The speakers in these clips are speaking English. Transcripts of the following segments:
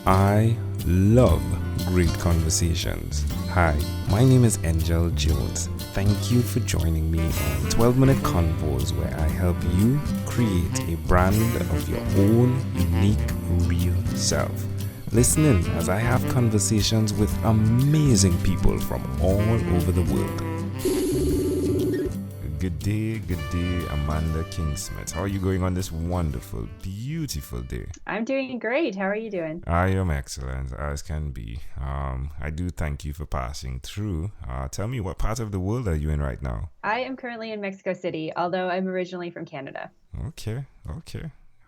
I love great conversations. Hi, my name is Angel Jones. Thank you for joining me on 12-minute Convos, where I help you create a brand of your own unique, real self. Listen in as I have conversations with amazing people from all over the world. Good day, Amanda Kingsmith. How are you going on this wonderful, beautiful day? I'm doing great. How are you doing? I am excellent, as can be. I do thank you for passing through. Tell me, what part of the world are you in right now? I am currently in Mexico City, although I'm originally from Canada. Okay.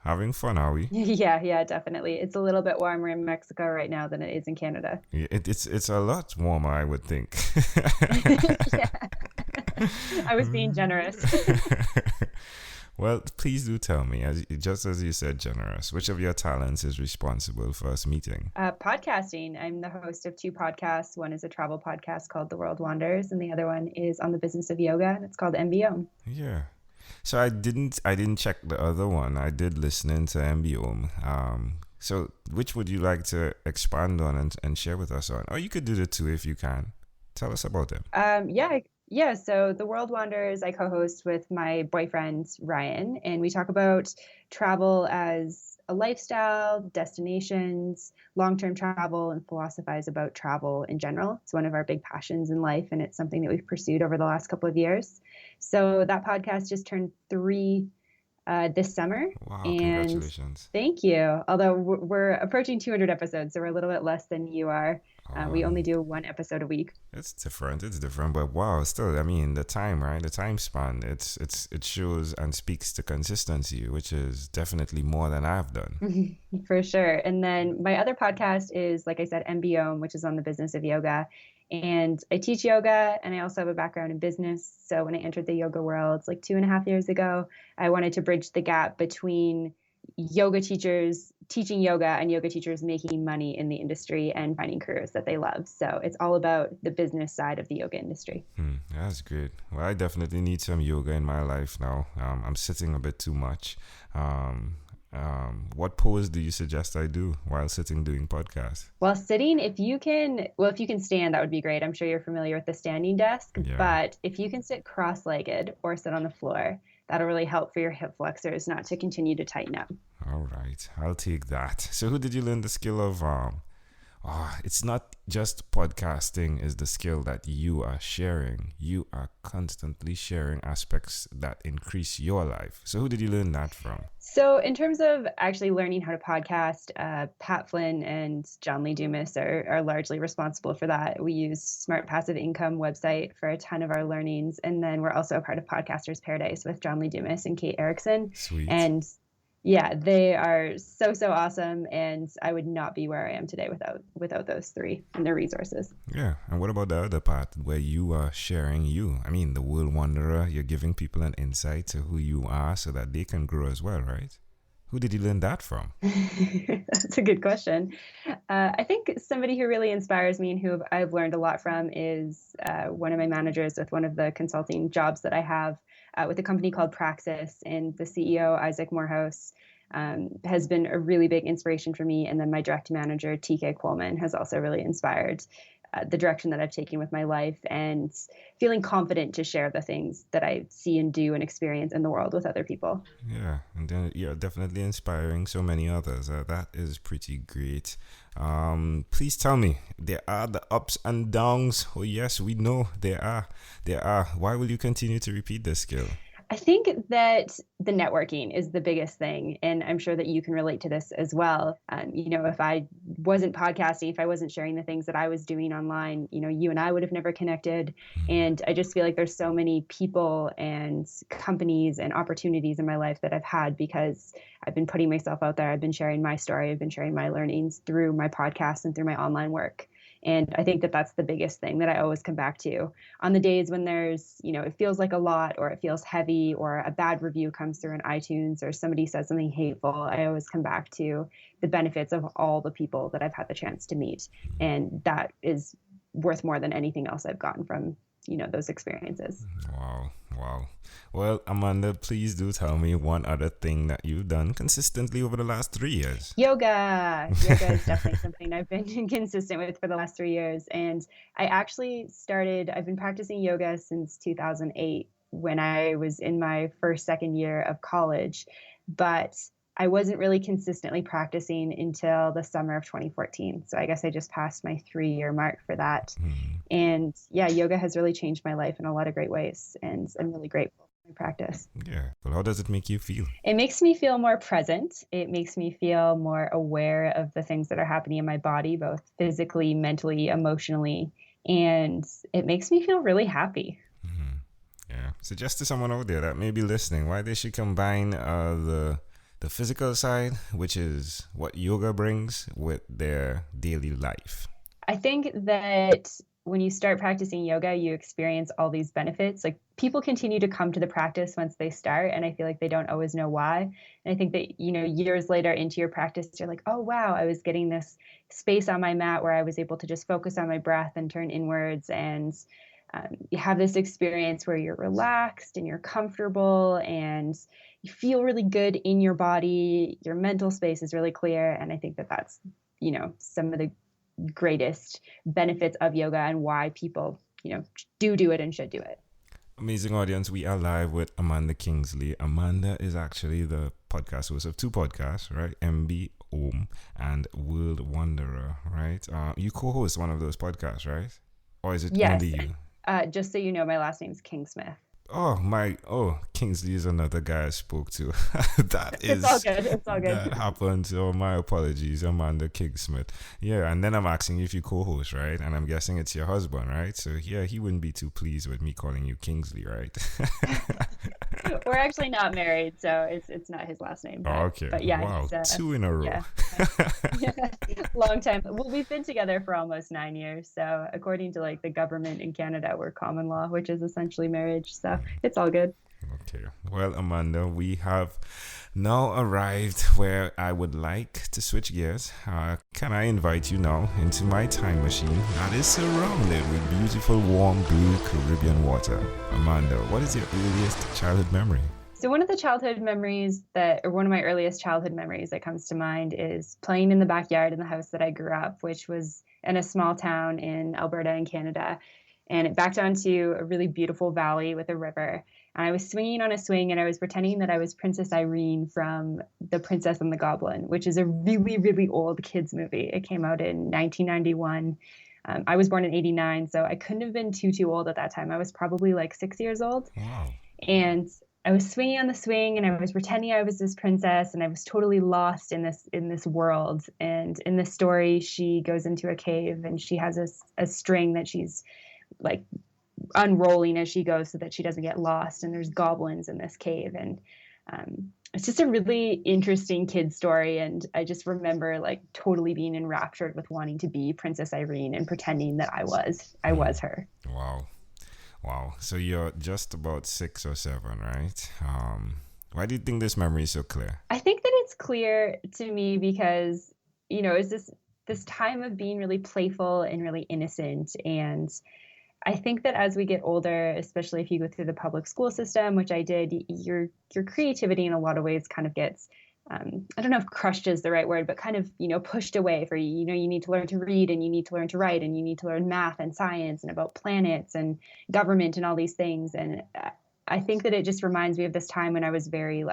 Having fun, are we? Yeah, definitely. It's a little bit warmer in Mexico right now than it is in Canada. It's a lot warmer, I would think. Yeah, I was being generous. Well, please do tell me, just as you said, generous, which of your talents is responsible for us meeting? Podcasting. I'm the host of two podcasts. One is a travel podcast called The World Wanders, and the other one is on the business of yoga, and it's called MBO. Yeah. So I didn't check the other one. I did listen into MBO. So which would you like to expand on and share with us on? Or you could do the two if you can. Tell us about them. Yeah. So The World Wanders, I co-host with my boyfriend Ryan, and we talk about travel as a lifestyle, destinations, long-term travel, and philosophize about travel in general. It's one of our big passions in life, and it's something that we've pursued over the last couple of years. So that podcast just turned three this summer, Wow, and congratulations. thank you. Although we're approaching 200 episodes, so we're a little bit less than you are. We only Um, do one episode a week. it's different, but wow, still, I mean, the time, right? The time span, it shows and speaks to consistency, which is definitely more than I've done. For sure. And then my other podcast is, like I said, MBO, which is on the business of yoga. And I teach yoga, and I also have a background in business. So when I entered the yoga world like 2.5 years ago, I wanted to bridge the gap between yoga teachers teaching yoga and yoga teachers making money in the industry and finding careers that they love. So it's all about the business side of the yoga industry. That's great. Well, I definitely need some yoga in my life now. I'm sitting a bit too much. Um, what pose do you suggest I do while sitting doing podcasts? While sitting, if you can stand, that would be great. I'm sure you're familiar with the standing desk, Yeah. but if you can sit cross-legged or sit on the floor, that'll really help for your hip flexors not to continue to tighten up. All right, I'll take that. So, who did you learn the skill of? It's not just podcasting is the skill that you are sharing. You are constantly sharing aspects that increase your life. So, who did you learn that from? So, in terms of actually learning how to podcast, Pat Flynn and John Lee Dumas are largely responsible for that. We use Smart Passive Income website for a ton of our learnings. And then we're also a part of Podcasters Paradise with John Lee Dumas and Kate Erickson. Sweet. And yeah, they are so awesome. And I would not be where I am today without those three and their resources. Yeah, and what about the other part where you are sharing you? I mean, the world wanderer, you're giving people an insight to who you are so that they can grow as well, right? Who did you learn that from? That's a good question. I think somebody who really inspires me and who I've learned a lot from is one of my managers with one of the consulting jobs that I have with a company called Praxis. And the CEO, Isaac Morehouse, has been a really big inspiration for me. And then my direct manager, TK Coleman, has also really inspired the direction that I've taken with my life and feeling confident to share the things that I see and do and experience in the world with other people. Yeah, and then you're definitely inspiring so many others. That is pretty great. Please tell me, there are the ups and downs. Oh yes, we know there are. There are. Why will you continue to repeat this skill? I think that the networking is the biggest thing. And I'm sure that you can relate to this as well. If I wasn't podcasting, if I wasn't sharing the things that I was doing online, you and I would have never connected. And I just feel like there's so many people and companies and opportunities in my life that I've had because I've been putting myself out there. I've been sharing my story. I've been sharing my learnings through my podcast and through my online work. And I think that that's the biggest thing that I always come back to on the days when there's, it feels like a lot or it feels heavy or a bad review comes through on iTunes or somebody says something hateful. I always come back to the benefits of all the people that I've had the chance to meet. And that is worth more than anything else I've gotten from, those experiences. Wow, Wow. Well, Amanda, please do tell me one other thing that you've done consistently over the last 3 years. Yoga is definitely something I've been consistent with for the last 3 years. And I've been practicing yoga since 2008 when I was in my second year of college. But I wasn't really consistently practicing until the summer of 2014. So I guess I just passed my 3-year mark for that. And yeah, yoga has really changed my life in a lot of great ways. And I'm really grateful for my practice. Yeah. Well, how does it make you feel? It makes me feel more present. It makes me feel more aware of the things that are happening in my body, both physically, mentally, emotionally. And it makes me feel really happy. Yeah. Suggest to someone out there that may be listening why they should combine the physical side, which is what yoga brings, with their daily life. I think that when you start practicing yoga, you experience all these benefits. Like people continue to come to the practice once they start, and I feel like they don't always know why. And I think that, years later into your practice, you're like, oh, wow, I was getting this space on my mat where I was able to just focus on my breath and turn inwards. And you have this experience where you're relaxed and you're comfortable and you feel really good in your body. Your mental space is really clear. And I think that that's, some of the greatest benefits of yoga and why people, do it and should do it. Amazing audience, we are live with Amanda Kingsley. Amanda is actually the podcast host of two podcasts, right? MB Om and World Wanderer, right? You co-host one of those podcasts, right? Or is it only you? Just so you know, my last name is Kingsmith. Kingsley is another guy I spoke to. It's all good. That happened. So my apologies, Amanda Kingsmith. Yeah, and then I'm asking you if you co-host, right? And I'm guessing it's your husband, right? So yeah, he wouldn't be too pleased with me calling you Kingsley, right? We're actually not married, so it's not his last name. But yeah, wow, two in a row. Yeah. Long time. Well, we've been together for almost 9 years. So according to the government in Canada, we're common law, which is essentially marriage. So it's all good. Okay. Well, Amanda, we have now arrived where I would like to switch gears. Can I invite you now into my time machine that is surrounded with beautiful, warm, blue Caribbean water? Amanda, what is your earliest childhood memory? So one of my earliest childhood memories that comes to mind is playing in the backyard in the house that I grew up, which was in a small town in Alberta in Canada. And it backed onto a really beautiful valley with a river. And I was swinging on a swing and I was pretending that I was Princess Irene from The Princess and the Goblin, which is a really, really old kids movie. It came out in 1991. I was born in 89, so I couldn't have been too old at that time. I was probably 6 years old. Wow. And I was swinging on the swing and I was pretending I was this princess and I was totally lost in this world. And in this story, she goes into a cave and she has a string that she's unrolling as she goes so that she doesn't get lost. And there's goblins in this cave. And it's just a really interesting kid story. And I just remember totally being enraptured with wanting to be Princess Irene and pretending that I was her. Wow. So you're just about 6 or 7, right? Why do you think this memory is so clear? I think that it's clear to me because, it's this time of being really playful and really innocent. And I think that as we get older, especially if you go through the public school system, which I did, your creativity in a lot of ways kind of gets, I don't know if crushed is the right word, but kind of, pushed away for you. You need to learn to read and you need to learn to write and you need to learn math and science and about planets and government and all these things. And I think that it just reminds me of this time when I was very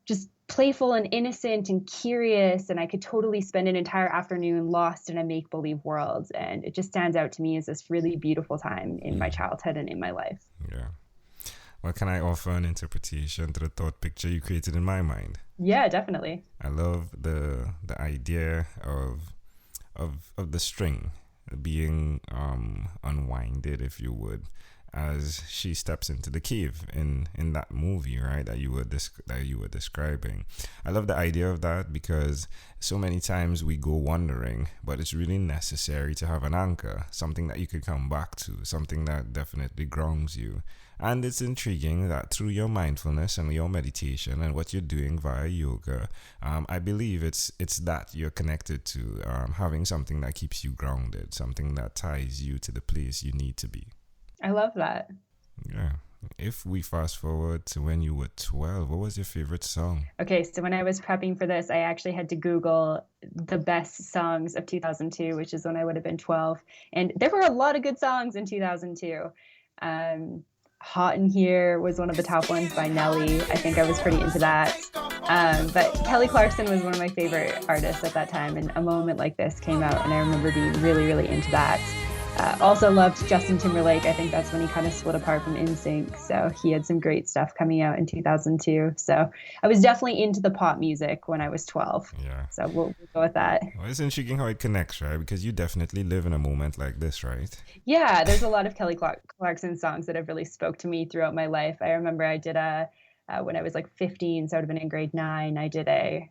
just playful and innocent and curious, and I could totally spend an entire afternoon lost in a make-believe world. And it just stands out to me as this really beautiful time in my childhood and in my life. Yeah. Well, can I offer an interpretation to the thought picture you created in my mind? Yeah, definitely. I love the idea of the string being unwinded, if you would, as she steps into the cave in that movie, right, that you were describing. I love the idea of that because so many times we go wandering, but it's really necessary to have an anchor, something that you could come back to, something that definitely grounds you. And it's intriguing that through your mindfulness and your meditation and what you're doing via yoga, I believe it's that you're connected to having something that keeps you grounded, something that ties you to the place you need to be. I love that. Yeah. If we fast forward to when you were 12, what was your favorite song? Okay, so when I was prepping for this, I actually had to Google the best songs of 2002, which is when I would have been 12. And there were a lot of good songs in 2002. Hot in Here was one of the top ones by Nelly. I think I was pretty into that. But Kelly Clarkson was one of my favorite artists at that time. And A Moment Like This came out, and I remember being really, really into that. Also loved Justin Timberlake. I think that's when he kind of split apart from NSYNC. So he had some great stuff coming out in 2002. So I was definitely into the pop music when I was 12. Yeah. So we'll go with that. Well, it's intriguing how it connects, right? Because you definitely live in a moment like this, right? Yeah, there's a lot of Kelly Clarkson songs that have really spoke to me throughout my life. I remember I did when I was like 15, so I would have been in grade 9, I did a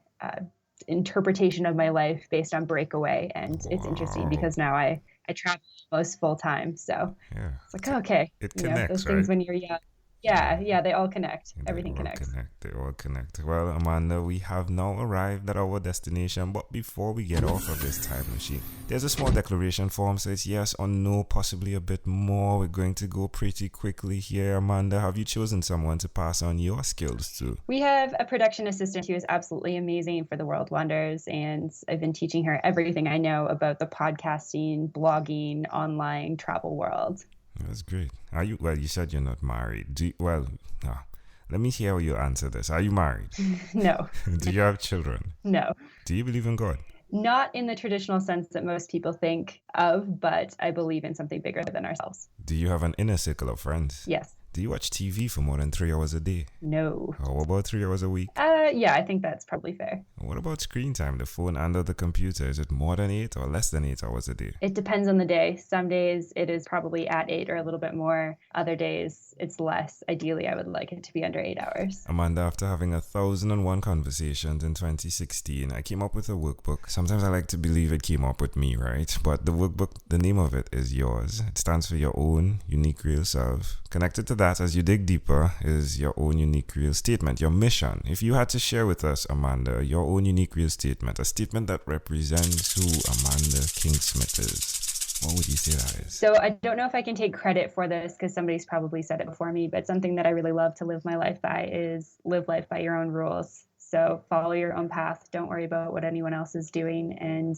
interpretation of my life based on Breakaway. And it's interesting because now I travel almost full time. So it's like, okay, it connects, those things when you're young. Yeah, they all connect. Everything connects. They all connect. Well, Amanda, we have now arrived at our destination. But before we get off of this time machine, there's a small declaration form. Says yes or no, possibly a bit more. We're going to go pretty quickly here. Amanda, have you chosen someone to pass on your skills to? We have a production assistant who is absolutely amazing for the World Wonders, and I've been teaching her everything I know about the podcasting, blogging, online travel world. That's great. Are you? Well, you said you're not married. Let me hear how you answer this. Are you married? No. Do you have children? No. Do you believe in God? Not in the traditional sense that most people think of, but I believe in something bigger than ourselves. Do you have an inner circle of friends? Yes. Do you watch TV for more than 3 hours a day? No. How about 3 hours a week? Yeah, I think that's probably fair. What about screen time, the phone and or the computer? Is it more than 8 or less than 8 hours a day? It depends on the day. Some days it is probably at 8 or a little bit more. Other days it's less. Ideally, I would like it to be under 8 hours. Amanda, after having 1,001 conversations in 2016, I came up with a workbook. Sometimes I like to believe it came up with me, right? But the workbook, the name of it is yours. It stands for your own unique real self. Connected to that, as you dig deeper, is your own unique real statement, your mission. If you had to share with us, Amanda, your own unique real statement, a statement that represents who Amanda Kingsmith is, what would you say that is? So I don't know if I can take credit for this because somebody's probably said it before me, but something that I really love to live my life by is live life by your own rules. So follow your own path. Don't worry about what anyone else is doing, and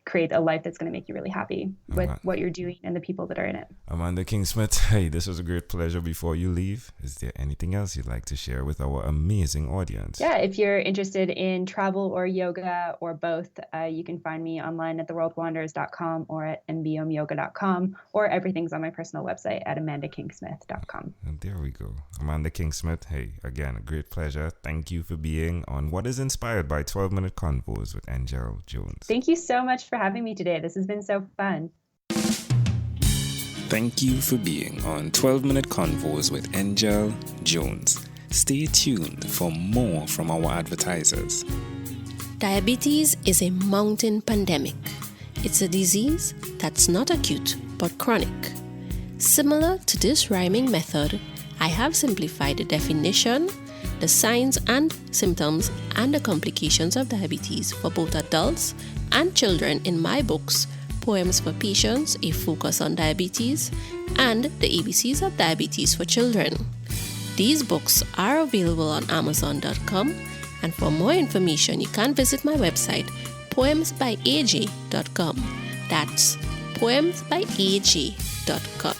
create a life that's going to make you really happy with what you're doing and the people that are in it. Amanda Kingsmith, hey, this was a great pleasure. Before you leave, is there anything else you'd like to share with our amazing audience? Yeah, if you're interested in travel or yoga or both, you can find me online at theworldwanders.com or at mbomyoga.com, or everything's on my personal website at amandakingsmith.com. And there we go. Amanda Kingsmith, hey, again, a great pleasure. Thank you for being on what is inspired by 12-Minute Convos with Angel Jones. Thank you so much for having me today. This has been so fun. Thank you for being on 12-Minute Convos with Angel Jones. Stay tuned for more from our advertisers. Diabetes is a mountain pandemic. It's a disease that's not acute but chronic. Similar to this rhyming method, I have simplified the definition, the signs and symptoms, and the complications of diabetes for both adults and children in my books, Poems for Patients, A Focus on Diabetes, and The ABCs of Diabetes for Children. These books are available on Amazon.com, and for more information, you can visit my website, poemsbyaj.com. That's poemsbyaj.com.